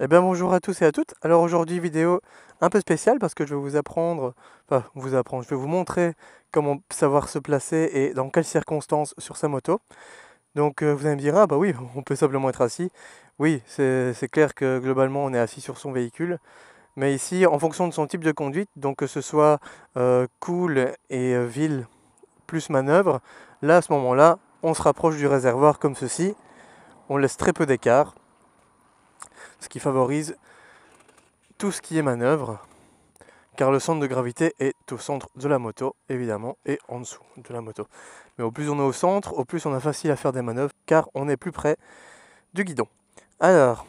Eh bien bonjour à tous et à toutes. Alors aujourd'hui vidéo un peu spéciale parce que je vais vous apprendre, je vais vous montrer comment savoir se placer et dans quelles circonstances sur sa moto. Donc vous allez me dire, ah bah oui, on peut simplement être assis. Oui, c'est clair que globalement on est assis sur son véhicule. Mais ici, en fonction de son type de conduite, donc que ce soit cool et ville plus manœuvre, là à ce moment-là, on se rapproche du réservoir comme ceci. On laisse très peu d'écart, ce qui favorise tout ce qui est manœuvre, car le centre de gravité est au centre de la moto, évidemment, et en dessous de la moto. Mais au plus on est au centre, au plus on a facile à faire des manœuvres, car on est plus près du guidon. Alors,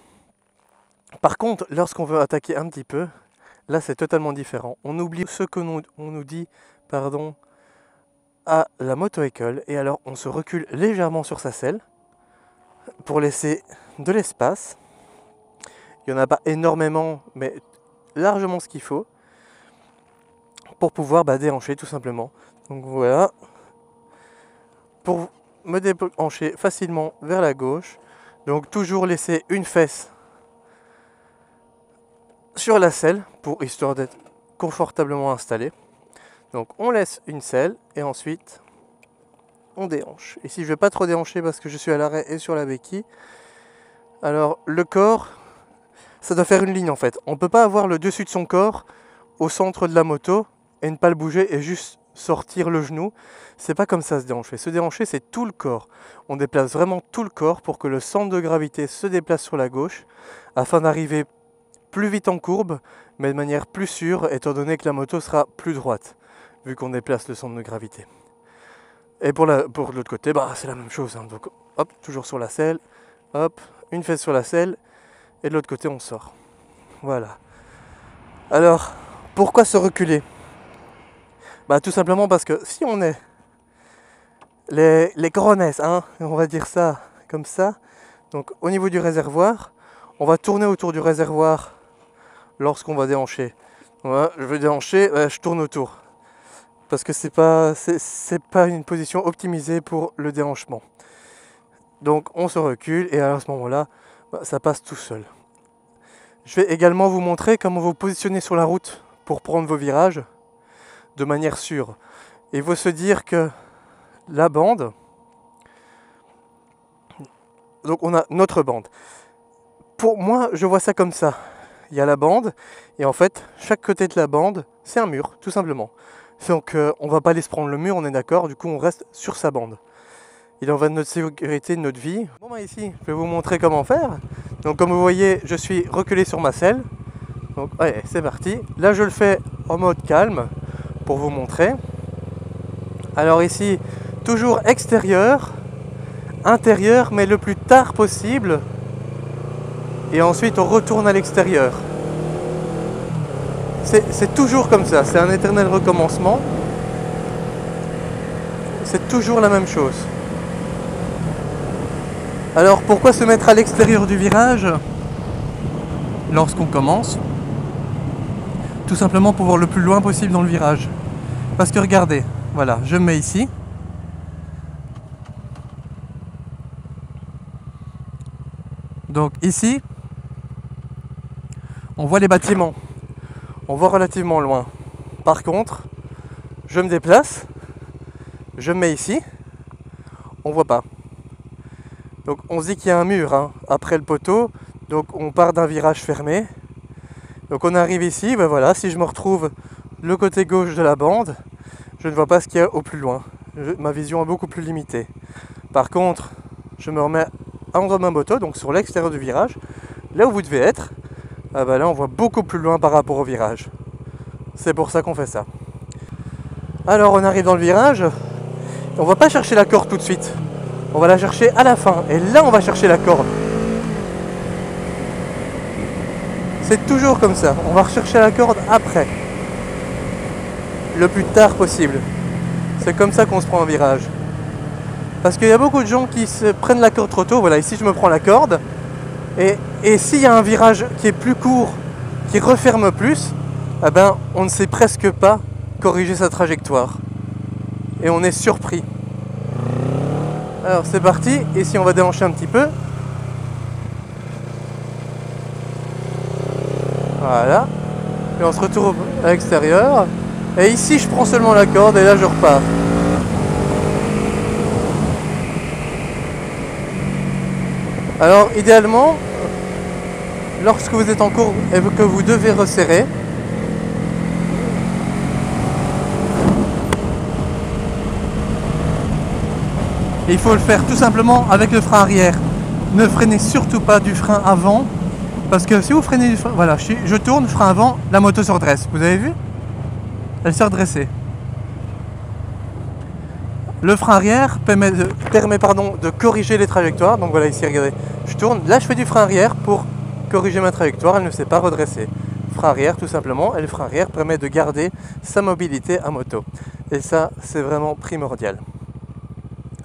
par contre, lorsqu'on veut attaquer un petit peu, là c'est totalement différent. On oublie ce que on nous dit, à la moto-école, et alors on se recule légèrement sur sa selle, pour laisser de l'espace. Il n'y en a pas énormément, mais largement ce qu'il faut pour pouvoir déhancher tout simplement. Donc voilà, pour me déhancher facilement vers la gauche, donc toujours laisser une fesse sur la selle pour histoire d'être confortablement installé. Donc on laisse une selle et ensuite on déhanche. Ici je ne vais pas trop déhancher parce que je suis à l'arrêt et sur la béquille. Alors le corps, ça doit faire une ligne en fait. On ne peut pas avoir le dessus de son corps au centre de la moto et ne pas le bouger et juste sortir le genou. C'est pas comme ça se déhancher. Se déhancher, c'est tout le corps. On déplace vraiment tout le corps pour que le centre de gravité se déplace sur la gauche afin d'arriver plus vite en courbe, mais de manière plus sûre, étant donné que la moto sera plus droite, vu qu'on déplace le centre de gravité. Et pour l'autre côté, c'est la même chose. Donc hop, toujours sur la selle, hop, une fesse sur la selle, et de l'autre côté on sort. Voilà. Alors, pourquoi se reculer ? Tout simplement parce que si on est les coronesses, on va dire ça comme ça, donc au niveau du réservoir, on va tourner autour du réservoir lorsqu'on va déhancher. Voilà, je veux déhancher, je tourne autour. Parce que c'est pas une position optimisée pour le déhanchement. Donc on se recule et à ce moment-là, ça passe tout seul. Je vais également vous montrer comment vous positionner sur la route pour prendre vos virages de manière sûre. Et il faut se dire que la bande, donc on a notre bande. Pour moi, je vois ça comme ça. Il y a la bande, et en fait, chaque côté de la bande, c'est un mur, tout simplement. Donc on va pas aller se prendre le mur, on est d'accord, du coup on reste sur sa bande. Il en va de notre sécurité, de notre vie. Bon ici, je vais vous montrer comment faire. Donc comme vous voyez, je suis reculé sur ma selle. Donc allez, c'est parti. Là je le fais en mode calme, pour vous montrer. Alors ici, toujours extérieur, intérieur, mais le plus tard possible. Et ensuite on retourne à l'extérieur. C'est toujours comme ça, c'est un éternel recommencement. C'est toujours la même chose. Alors pourquoi se mettre à l'extérieur du virage lorsqu'on commence ? Tout simplement pour voir le plus loin possible dans le virage. Parce que regardez, voilà, je me mets ici. Donc ici, on voit les bâtiments. On voit relativement loin. Par contre, je me déplace, je me mets ici, on voit pas. Donc on se dit qu'il y a un mur après le poteau, donc on part d'un virage fermé. Donc on arrive ici, voilà, si je me retrouve le côté gauche de la bande, je ne vois pas ce qu'il y a au plus loin. Ma vision est beaucoup plus limitée. Par contre, je me remets à l'endroit de ma moto, donc sur l'extérieur du virage, là où vous devez être. Là on voit beaucoup plus loin par rapport au virage. C'est pour ça qu'on fait ça. Alors on arrive dans le virage, on va pas chercher la corde tout de suite. On va la chercher à la fin, et là on va chercher la corde. C'est toujours comme ça, on va rechercher la corde après. Le plus tard possible. C'est comme ça qu'on se prend un virage. Parce qu'il y a beaucoup de gens qui se prennent la corde trop tôt. Voilà, ici je me prends la corde. Et s'il y a un virage qui est plus court, qui referme plus, on ne sait presque pas corriger sa trajectoire. Et on est surpris. Alors c'est parti, ici on va déhancher un petit peu. Voilà. Et on se retrouve à l'extérieur. Et ici, je prends seulement la corde et là, je repars. Alors, idéalement, lorsque vous êtes en courbe et que vous devez resserrer, il faut le faire tout simplement avec le frein arrière. Ne freinez surtout pas du frein avant, parce que si vous freinez du frein, voilà, je tourne, frein avant, la moto se redresse. Vous avez vu? Elle s'est redressée. Le frein arrière permet de corriger les trajectoires. Donc voilà, ici, regardez, je tourne. Là, je fais du frein arrière pour corriger ma trajectoire. Elle ne s'est pas redressée. Frein arrière, tout simplement. Et le frein arrière permet de garder sa mobilité à moto. Et ça, c'est vraiment primordial.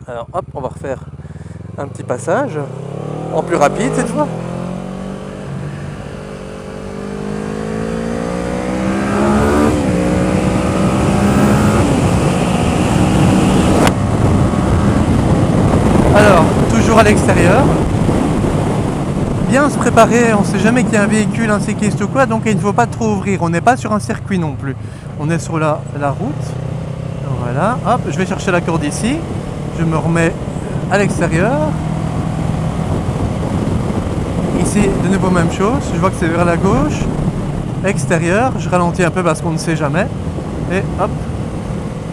Alors hop, on va refaire un petit passage, en plus rapide cette fois. Alors, toujours à l'extérieur. Bien se préparer, on ne sait jamais qu'il y a un véhicule, un cycliste ou quoi, donc il ne faut pas trop ouvrir. On n'est pas sur un circuit non plus. On est sur la route. Voilà, hop, je vais chercher la corde ici. Je me remets à l'extérieur. Ici, de nouveau même chose. Je vois que c'est vers la gauche. Extérieur, je ralentis un peu parce qu'on ne sait jamais. Et hop.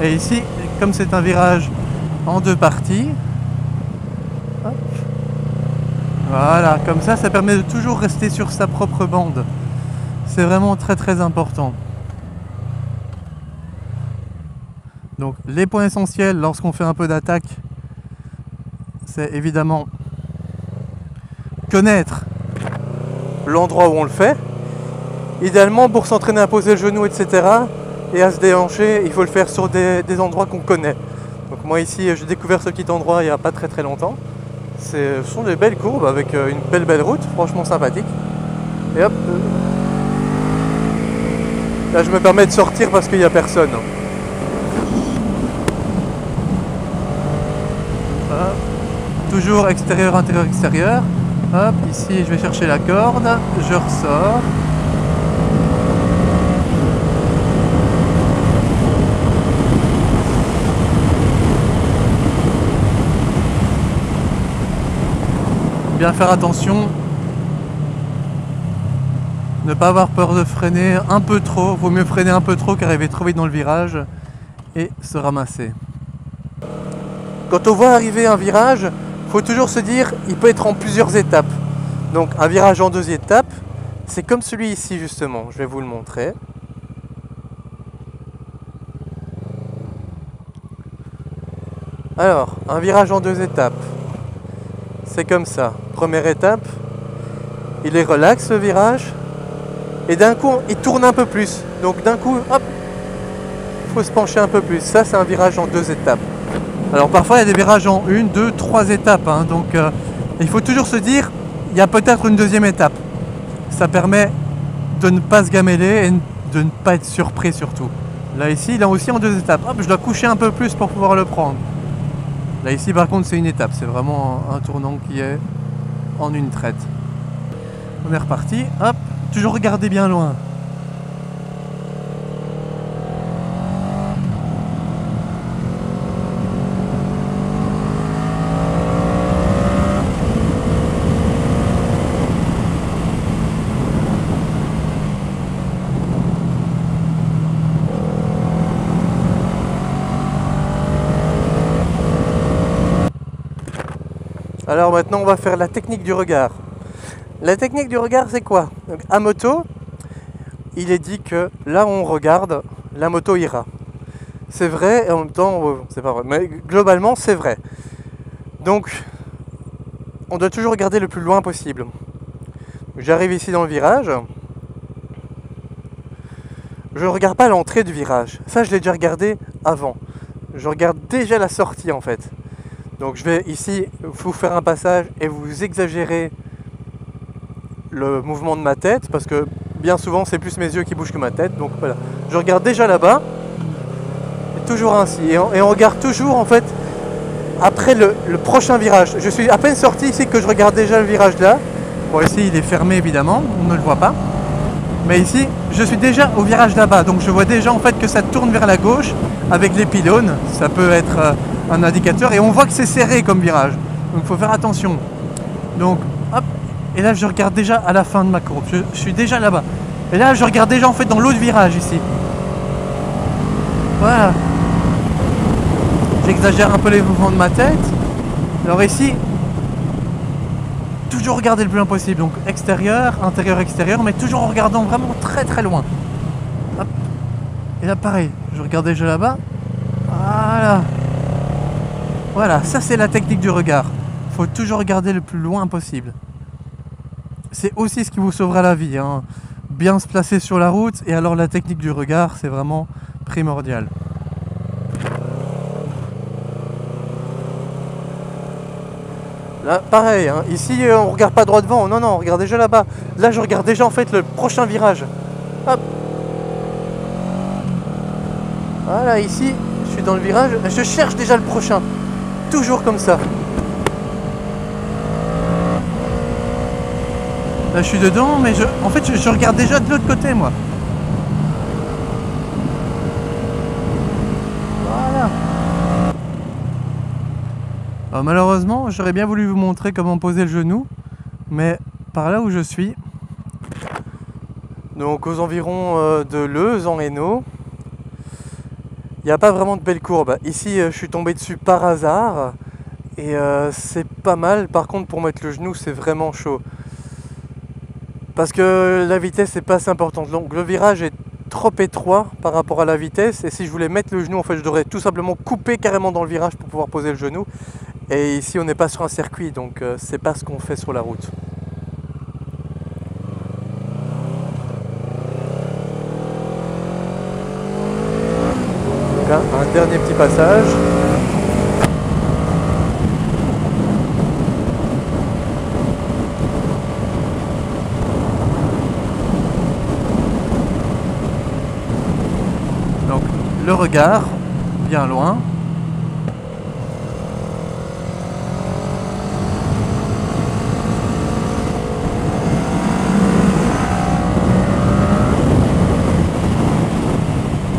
Et ici, comme c'est un virage en deux parties. Hop. Voilà, comme ça permet de toujours rester sur sa propre bande. C'est vraiment très très important. Donc les points essentiels lorsqu'on fait un peu d'attaque, c'est évidemment connaître l'endroit où on le fait. Idéalement, pour s'entraîner à poser le genou, etc. et à se déhancher, il faut le faire sur des endroits qu'on connaît. Donc moi ici, j'ai découvert ce petit endroit il n'y a pas très longtemps. Ce sont des belles courbes avec une belle route, franchement sympathique. Et hop, là je me permets de sortir parce qu'il n'y a personne. Hop. Toujours extérieur, intérieur, extérieur. Hop, ici je vais chercher la corde, je ressors. Bien faire attention, ne pas avoir peur de freiner un peu trop, vaut mieux freiner un peu trop qu'arriver trop vite dans le virage et se ramasser. Quand on voit arriver un virage, il faut toujours se dire il peut être en plusieurs étapes. Donc un virage en 2 étapes, c'est comme celui ici justement, je vais vous le montrer. Alors, un virage en 2 étapes. C'est comme ça. Première étape, il est relax le virage et d'un coup il tourne un peu plus. Donc d'un coup, hop, il faut se pencher un peu plus. Ça c'est un virage en 2 étapes. Alors parfois il y a des virages en 1, 2, 3 étapes. Hein, donc il faut toujours se dire, il y a peut-être une 2e étape. Ça permet de ne pas se gameler et de ne pas être surpris surtout. Là ici, il est aussi en 2 étapes. Hop, je dois coucher un peu plus pour pouvoir le prendre. Là ici par contre c'est une étape, c'est vraiment un tournant qui est en une traite. On est reparti, hop, toujours regarder bien loin. Alors maintenant on va faire la technique du regard. La technique du regard c'est quoi? Donc, à moto, il est dit que là où on regarde, la moto ira. C'est vrai et en même temps c'est pas vrai, mais globalement c'est vrai. Donc on doit toujours regarder le plus loin possible. J'arrive ici dans le virage. Je ne regarde pas l'entrée du virage. Ça je l'ai déjà regardé avant. Je regarde déjà la sortie en fait. Donc je vais ici vous faire un passage et vous exagérez le mouvement de ma tête parce que bien souvent c'est plus mes yeux qui bougent que ma tête. Donc voilà, je regarde déjà là-bas et toujours ainsi. Et on regarde toujours en fait après le prochain virage. Je suis à peine sorti ici que je regarde déjà le virage là. Bon ici il est fermé évidemment, on ne le voit pas. Mais ici, je suis déjà au virage là-bas, donc je vois déjà en fait que ça tourne vers la gauche avec les pylônes. Ça peut être un indicateur et on voit que c'est serré comme virage. Donc il faut faire attention. Donc hop, et là je regarde déjà à la fin de ma courbe. Je suis déjà là-bas. Et là je regarde déjà en fait dans l'autre virage ici. Voilà. J'exagère un peu les mouvements de ma tête. Alors ici, toujours regarder le plus loin possible. Donc extérieur, intérieur, extérieur, mais toujours en regardant vraiment très très loin. Hop. Et là pareil, je regarde déjà là-bas. Voilà. Voilà, ça c'est la technique du regard. Il faut toujours regarder le plus loin possible. C'est aussi ce qui vous sauvera la vie, hein. Bien se placer sur la route, et alors la technique du regard, c'est vraiment primordial. Là, pareil, hein. Ici on regarde pas droit devant, non, non, on regarde déjà là-bas. Là je regarde déjà en fait le prochain virage. Hop. Voilà, ici, je suis dans le virage, je cherche déjà le prochain. Toujours comme ça. Là je suis dedans, mais en fait je regarde déjà de l'autre côté moi. Voilà. Alors, malheureusement, j'aurais bien voulu vous montrer comment poser le genou, mais par là où je suis, donc aux environs de Leuze en Hainaut, il n'y a pas vraiment de belles courbes. Ici je suis tombé dessus par hasard et c'est pas mal. Par contre pour mettre le genou c'est vraiment chaud. Parce que la vitesse n'est pas assez importante. Donc le virage est trop étroit par rapport à la vitesse. Et si je voulais mettre le genou, en fait, je devrais tout simplement couper carrément dans le virage pour pouvoir poser le genou. Et ici, on n'est pas sur un circuit, donc c'est pas ce qu'on fait sur la route. Donc là, un dernier petit passage. Donc le regard, bien loin.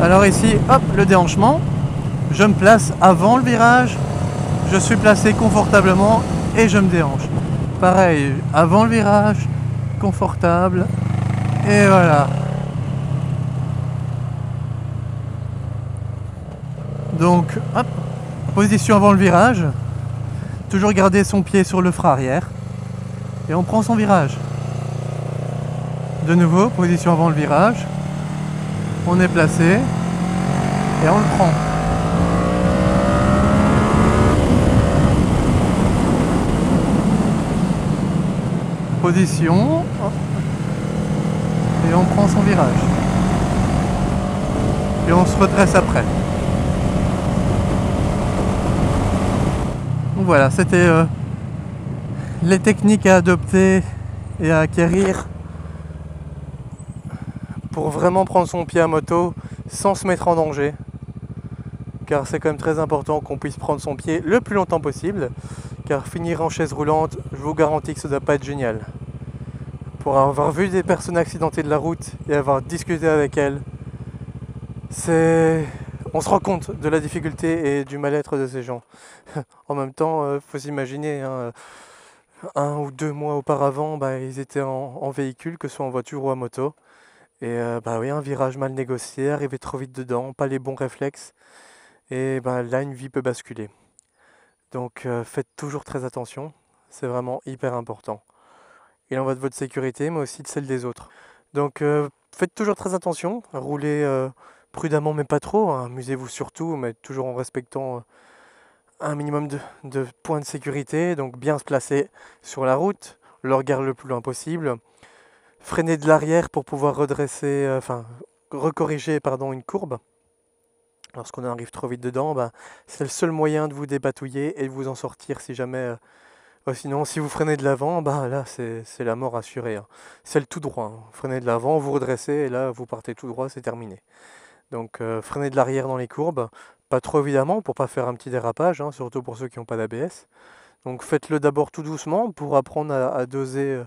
Alors ici, hop, le déhanchement. Je me place avant le virage. Je suis placé confortablement et je me déhanche. Pareil, avant le virage, confortable. Et voilà. Donc, hop, position avant le virage. Toujours garder son pied sur le frein arrière. Et on prend son virage. De nouveau, position avant le virage. On est placé. Et on le prend. Position. Hop. Et on prend son virage. Et on se redresse après. Donc voilà, c'était les techniques à adopter et à acquérir pour vraiment prendre son pied à moto sans se mettre en danger. Car c'est quand même très important qu'on puisse prendre son pied le plus longtemps possible. Car finir en chaise roulante, je vous garantis que ça ne doit pas être génial. Pour avoir vu des personnes accidentées de la route et avoir discuté avec elles, on se rend compte de la difficulté et du mal-être de ces gens. En même temps, faut s'imaginer, hein, 1 ou 2 mois auparavant, ils étaient en véhicule, que ce soit en voiture ou à moto. Et oui, un virage mal négocié, arriver trop vite dedans, pas les bons réflexes. Et là, une vie peut basculer. Donc faites toujours très attention, c'est vraiment hyper important. Il en va de votre sécurité, mais aussi de celle des autres. Donc faites toujours très attention, roulez prudemment mais pas trop, hein. Amusez-vous surtout, mais toujours en respectant un minimum de points de sécurité. Donc bien se placer sur la route, le regard le plus loin possible. Freiner de l'arrière pour pouvoir recorriger une courbe. Lorsqu'on arrive trop vite dedans, c'est le seul moyen de vous dépatouiller et de vous en sortir si jamais... sinon, si vous freinez de l'avant, là, c'est la mort assurée, hein. C'est le tout droit, hein. Freinez de l'avant, vous redressez et là, vous partez tout droit, c'est terminé. Donc, freinez de l'arrière dans les courbes. Pas trop évidemment, pour pas faire un petit dérapage, hein, surtout pour ceux qui n'ont pas d'ABS. Donc, faites-le d'abord tout doucement pour apprendre à doser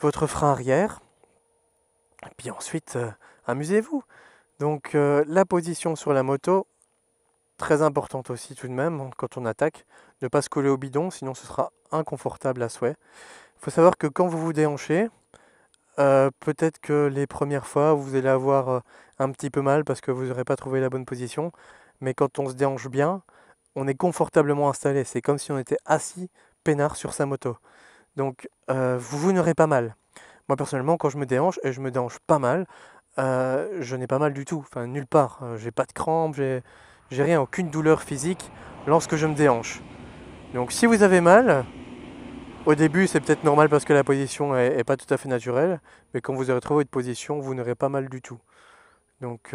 votre frein arrière. Et puis ensuite, amusez-vous. Donc la position sur la moto, très importante aussi tout de même quand on attaque. Ne pas se coller au bidon, sinon ce sera inconfortable à souhait. Il faut savoir que quand vous vous déhanchez, peut-être que les premières fois, vous allez avoir un petit peu mal parce que vous n'aurez pas trouvé la bonne position. Mais quand on se déhanche bien, on est confortablement installé. C'est comme si on était assis peinard sur sa moto. Donc vous n'aurez pas mal. Moi personnellement, quand je me déhanche, et je me déhanche pas mal, je n'ai pas mal du tout. Enfin, nulle part. J'ai pas de crampes, j'ai rien, aucune douleur physique lorsque je me déhanche. Donc si vous avez mal, au début c'est peut-être normal parce que la position est pas tout à fait naturelle, mais quand vous aurez trouvé votre position, vous n'aurez pas mal du tout. Donc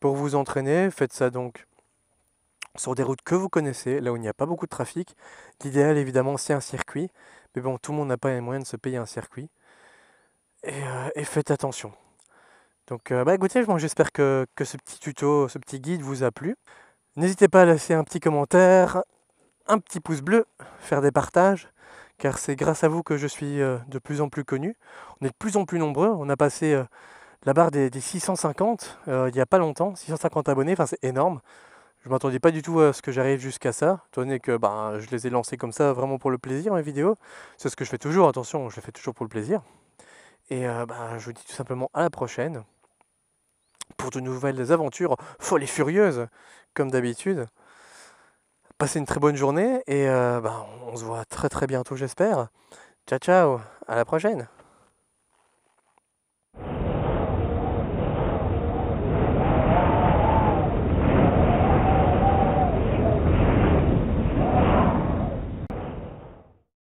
pour vous entraîner, faites ça donc sur des routes que vous connaissez, là où il n'y a pas beaucoup de trafic. L'idéal évidemment c'est un circuit, mais bon, tout le monde n'a pas les moyens de se payer un circuit. Et faites attention. Donc bah écoutez, moi j'espère que ce petit tuto, ce petit guide vous a plu. N'hésitez pas à laisser un petit commentaire, un petit pouce bleu, faire des partages, car c'est grâce à vous que je suis de plus en plus connu. On est de plus en plus nombreux, on a passé la barre des 650 il n'y a pas longtemps, 650 abonnés, enfin c'est énorme. Je ne m'attendais pas du tout à ce que j'arrive jusqu'à ça, étant donné que je les ai lancés comme ça vraiment pour le plaisir mes vidéos. C'est ce que je fais toujours, attention, je les fais toujours pour le plaisir. Et je vous dis tout simplement à la prochaine pour de nouvelles aventures folles et furieuses, comme d'habitude. Passez une très bonne journée et on se voit très très bientôt j'espère. Ciao ciao, à la prochaine.